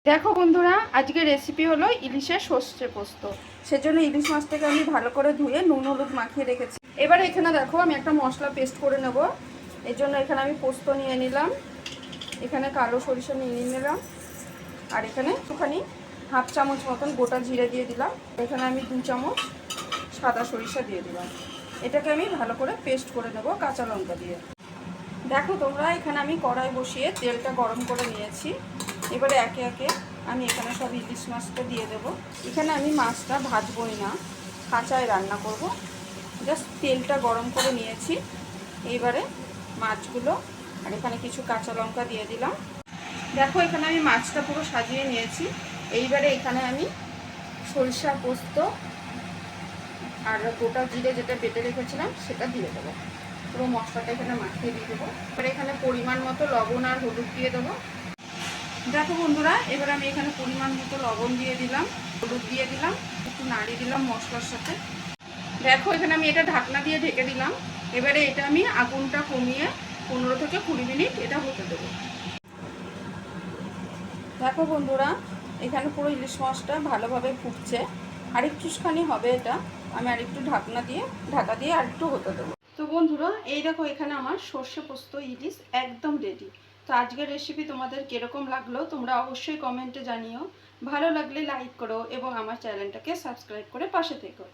দেখো বন্ধুরা, আজকে রেসিপি হলো ইলিশের সর্ষে পোস্ত। সেজন্য ইলিশ মাছটাকে আমি ভালো করে ধুয়ে নুন হলুদ মাখিয়ে রেখেছি। এবারে এখানে দেখো আমি একটা মশলা পেস্ট করে নেব। এর জন্য এখানে আমি পোস্ত নিয়ে নিলাম, এখানে কালো সরিষা নিয়ে নিলাম, আর এখানে একটুখানি হাফ চামচ মতন গোটা জিরে দিয়ে দিলাম। এখানে আমি 2 চামচ সাদা সরিষা দিয়ে দিলাম। এটাকে আমি ভালো করে পেস্ট করে নেব কাঁচা লঙ্কা দিয়ে। দেখো তোমরা, এখানে আমি কড়াই বসিয়ে তেলটা গরম করে নিয়েছি। এবারে একে একে আমি এখানে সব ইলিশ মাছটা দিয়ে দেব। এখানে আমি মাছটা ভাজবই না, কাঁচায় রান্না করব। জাস্ট তেলটা গরম করে নিয়েছি। এইবারে মাছগুলো আর এখানে কিছু কাঁচা লঙ্কা দিয়ে দিলাম। দেখো এখানে আমি মাছটা পুরো সাজিয়ে নিয়েছি। এইবারে এখানে আমি সরিষা পোস্ত আর গোটা জিরে যেটা বেটে রেখেছিলাম সেটা দিয়ে দেবো। পুরো মশলাটা এখানে মাখিয়ে দিয়ে দেবো। এবারে এখানে পরিমাণ মতো লবণ আর হলুদ দিয়ে দেবো। দেখো বন্ধুরা, এবার আমি এখানে পরিমাণ মতো লবণ দিয়ে দিলাম, হলুদ দিয়ে দিলাম, একটু নাড়িয়ে দিলাম মশলার সাথে। দেখো এখানে আমি এটা ঢাকনা দিয়ে ঢেকে দিলাম। এবারে এটা আমি আগুনটা কমিয়ে 15 থেকে 20 মিনিট এটা হতে দেবো। দেখো বন্ধুরা, এখানে পুরো ইলিশ মাছটা ভালোভাবে ফুটছে। আরেকটুখানি হবে এটা, আমি আরেকটু ঢাকা দিয়ে আরেকটু হতে দেবো। তো বন্ধুরা, এই দেখো এখানে আমার সর্ষে পোস্ত ইলিশ একদম রেডি। তো আজকের রেসিপি তোমাদের কীরকম লাগলো তোমরা অবশ্যই কমেন্টে জানিও। ভালো লাগলে লাইক করো এবং আমার চ্যানেলটাকে সাবস্ক্রাইব করে পাশে থেকো।